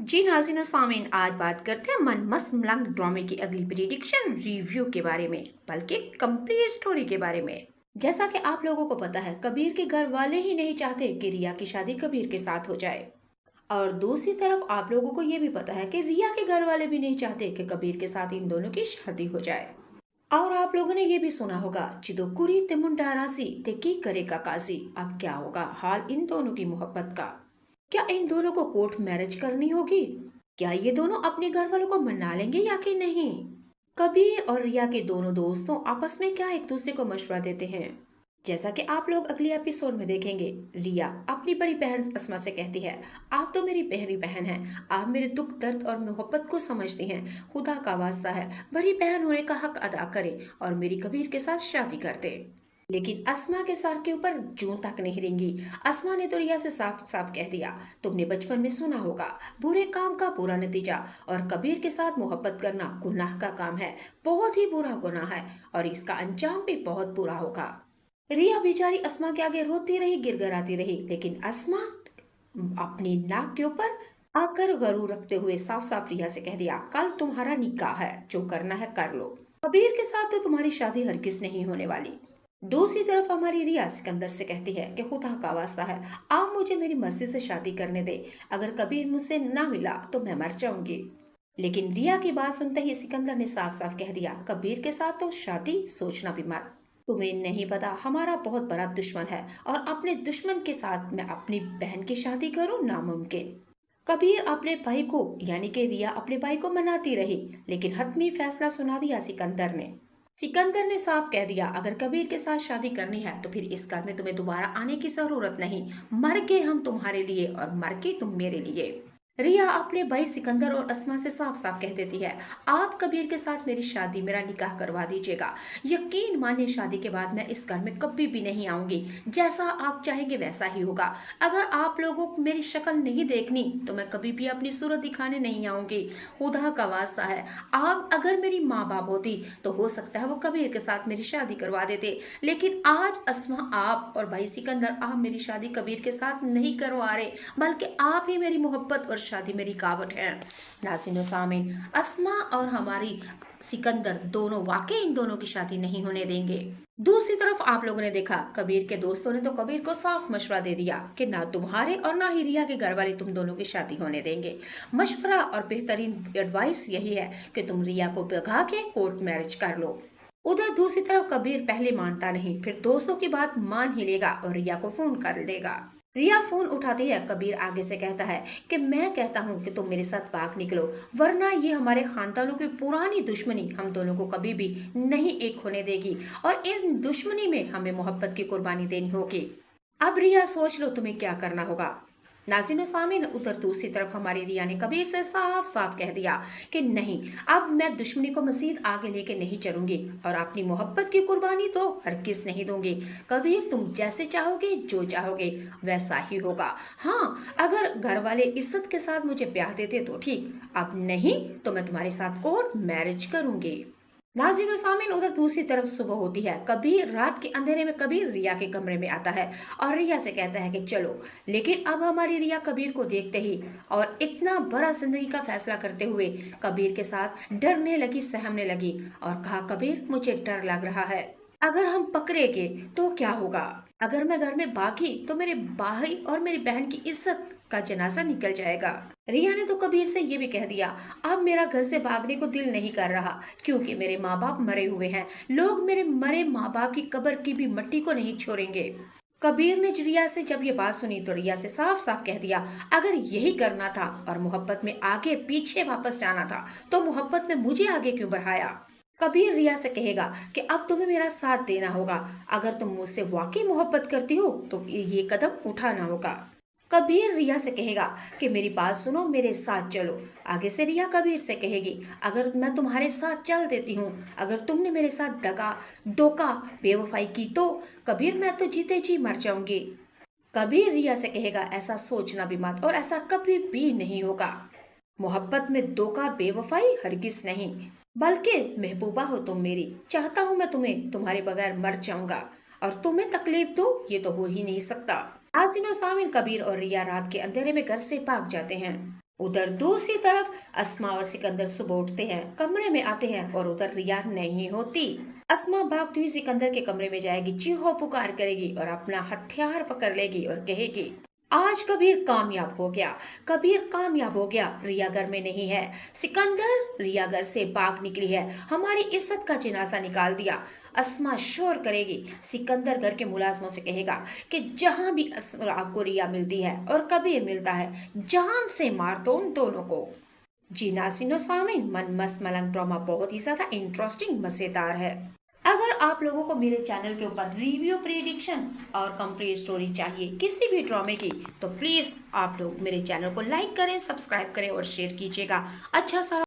जी नाज़रीन और सामीन, आज बात करते हैं मन मस्त मलंग ड्रामे की अगली प्रिडिक्शन रिव्यू के बारे में, बल्कि कंप्लीट स्टोरी के बारे में। जैसा कि आप लोगों को पता है, कबीर के घर वाले ही नहीं चाहते कि रिया की शादी कबीर के साथ हो जाए। और दूसरी तरफ आप लोगों को ये भी पता है कि रिया के घर वाले भी नहीं चाहते कि कबीर के साथ इन दोनों की शादी हो जाए। और आप लोगों ने ये भी सुना होगा, चिदो कुरी ते मुंडा रासी ते की करेगा काजी। अब क्या होगा हाल इन दोनों की मोहब्बत का? क्या इन दोनों को कोर्ट मैरिज करनी होगी? क्या ये दोनों अपने घर वालों को मना लेंगे या कि नहीं? कबीर और रिया के दोनों दोस्तों आपस में क्या एक दूसरे को मशवरा देते हैं? जैसा कि आप लोग अगले एपिसोड में देखेंगे, रिया अपनी बड़ी बहन अस्मा से कहती है, आप तो मेरी पहली बहन हैं, आप मेरे दुख दर्द और मोहब्बत को समझती हैं। खुदा का वास्ता है, बड़ी बहन होने का हक अदा करें और मेरी कबीर के साथ शादी कर दें। लेकिन अस्मा के सर के ऊपर जूं तक नहीं रेंगी। अस्मा ने तो रिया से साफ साफ कह दिया, तुमने बचपन में सुना होगा, बुरे काम का बुरा नतीजा, और कबीर के साथ मोहब्बत करना गुनाह का काम है, बहुत ही बुरा गुनाह है, और इसका अंजाम भी बहुत बुरा होगा। रिया बेचारी अस्मा के आगे रोती रही, गिड़गिड़ाती रही, लेकिन अस्मा अपनी नाक के ऊपर आकर गरू रखते हुए साफ साफ रिया से कह दिया, कल तुम्हारा निकाह है, जो करना है कर लो, कबीर के साथ तो तुम्हारी शादी हरगिज नहीं होने वाली। दूसरी तरफ हमारी रिया सिकंदर से कहती है कि खुदा का वास्ता है, आप मुझे मेरी मर्जी से शादी करने दे, अगर कबीर मुझसे ना मिला तो मैं मर जाऊंगी। लेकिन रिया की बात सुनते ही सिकंदर ने साफ साफ कह दिया, कबीर के साथ तो शादी सोचना भी मत। तुम्हें नहीं पता हमारा बहुत बड़ा दुश्मन है, और अपने दुश्मन के साथ मैं अपनी बहन की शादी करूं नामुमकिन। कबीर अपने भाई को यानी कि रिया अपने भाई को मनाती रही, लेकिन हतमी फैसला सुना दिया सिकंदर ने। सिकंदर ने साफ कह दिया, अगर कबीर के साथ शादी करनी है तो फिर इस घर में तुम्हें दोबारा आने की जरूरत नहीं, मर गए हम तुम्हारे लिए और मर गए तुम मेरे लिए। रिया अपने भाई सिकंदर और अस्मा से साफ साफ कह देती है, आप कबीर के साथ मेरी शादी, मेरा निकाह करवा दीजिएगा। यकीन मानिए शादी के बाद मैं इस घर में कभी भी नहीं आऊंगी, जैसा आप चाहेंगे वैसा ही होगा। अगर आप लोगों को मेरी शक्ल नहीं देखनी तो मैं कभी भी अपनी सूरत दिखाने नहीं आऊंगी। खुदा का वास्ता है, आप अगर मेरी माँ बाप होती तो हो सकता है वो कबीर के साथ मेरी शादी करवा देते, लेकिन आज अस्मा आप और भाई सिकंदर आप मेरी शादी कबीर के साथ नहीं करवा रहे, बल्कि आप ही मेरी मोहब्बत और शादी में रुकावट है। नाज़रीन व सामीन, अस्मा और हमारी सिकंदर दोनों वाकई इन दोनों की शादी नहीं होने देंगे। दूसरी तरफ आप लोगों ने देखा, कबीर के दोस्तों ने तो कबीर को साफ मशवरा दे दिया कि ना तुम्हारे और ना ही रिया के घर वाले तुम दोनों की शादी होने देंगे। मशवरा और बेहतरीन एडवाइस यही है कि तुम रिया को भगा के कोर्ट मैरिज कर लो। उधर दूसरी तरफ कबीर पहले मानता नहीं, फिर दोस्तों की बात मान ही लेगा और रिया को फोन कर देगा। रिया फोन उठाती है, कबीर आगे से कहता है कि मैं कहता हूँ कि तुम मेरे साथ भाग निकलो, वरना ये हमारे खानदानों की पुरानी दुश्मनी हम दोनों को कभी भी नहीं एक होने देगी, और इस दुश्मनी में हमें मोहब्बत की कुर्बानी देनी होगी। अब रिया सोच लो तुम्हें क्या करना होगा। नाज़रीन व सामीन, उधर दूसरी तरफ हमारी रिया ने कबीर से साफ साफ कह दिया कि नहीं, अब मैं दुश्मनी को मजीद आगे लेके नहीं चलूंगी और अपनी मोहब्बत की कुर्बानी तो हरगिज नहीं दूंगी। कबीर तुम जैसे चाहोगे, जो चाहोगे वैसा ही होगा। हाँ, अगर घर वाले इज्जत के साथ मुझे ब्याह देते तो ठीक, अब नहीं तो मैं तुम्हारे साथ कोर्ट मैरिज करूंगी। नाज़रीन व सामीन, उधर दूसरी तरफ सुबह होती है। कबीर रात के अंधेरे में कबीर रिया के कमरे में आता है और रिया से कहता है कि चलो, लेकिन अब हमारी रिया कबीर को देखते ही और इतना बड़ा जिंदगी का फैसला करते हुए कबीर के साथ डरने लगी, सहमने लगी और कहा, कबीर मुझे डर लग रहा है, अगर हम पकड़े गए तो क्या होगा, अगर मैं घर में भागी तो मेरे भाई और मेरी बहन की इज्जत का जनाजा निकल जाएगा। रिया ने तो कबीर से ये भी कह दिया, अब मेरा घर से भागने को दिल नहीं कर रहा, क्योंकि मेरे माँ बाप मरे हुए हैं, लोग मेरे मरे माँ बाप की कब्र की भी मिट्टी को नहीं छोड़ेंगे। कबीर ने रिया से जब ये बात सुनी तो रिया से साफ साफ कह दिया, अगर यही करना था और मोहब्बत में आगे पीछे वापस जाना था तो मोहब्बत में मुझे आगे क्यों बढ़ाया। कबीर रिया से कहेगा कि अब तुम्हें मेरा साथ देना होगा, अगर तुम मुझसे वाकई मोहब्बत करती हो तो ये कदम उठाना होगा। कबीर रिया से कहेगा कि मेरी बात सुनो, मेरे साथ चलो। आगे से रिया कबीर से कहेगी, अगर मैं तुम्हारे साथ चल देती हूँ, अगर तुमने मेरे साथ दगा धोखा बेवफाई की तो कबीर मैं तो जीते जी मर जाऊंगी। कबीर रिया से कहेगा, ऐसा सोचना भी मत और ऐसा कभी भी नहीं होगा। मोहब्बत में धोखा बेवफाई हरगिज नहीं, बल्कि महबूबा हो तुम मेरी, चाहता हूँ मैं तुम्हें तुम्हारे बगैर मर जाऊंगा और तुम्हें तकलीफ दो, ये तो हो ही नहीं सकता। आसिन और सामिन, कबीर और रिया रात के अंधेरे में घर से भाग जाते हैं। उधर दूसरी तरफ अस्मा और सिकंदर सुबह उठते हैं, कमरे में आते हैं और उधर रिया नहीं होती। अस्मा भागती हुई सिकंदर के कमरे में जाएगी, चीखो पुकार करेगी और अपना हथियार पकड़ लेगी और कहेगी, आज कबीर कामयाब हो गया, कबीर कामयाब हो गया, रिया घर में नहीं है। सिकंदर, रिया घर से भाग निकली है, हमारी इज्जत का जिनासा निकाल दिया। अस्मा शोर करेगी। सिकंदर घर के मुलाजमों से कहेगा कि जहां भी आपको रिया मिलती है और कबीर मिलता है, जान से मार दो उन दोनों को। जी नाज़रीन सामीन, मन मस्त मलंग ड्रामा बहुत ही ज्यादा इंटरेस्टिंग मजेदार है। अगर आप लोगों को मेरे चैनल के ऊपर रिव्यू, प्रेडिक्शन और कंप्लीट स्टोरी चाहिए किसी भी ड्रामे की, तो प्लीज आप लोग मेरे चैनल को लाइक करें, सब्सक्राइब करें और शेयर कीजिएगा। अच्छा सा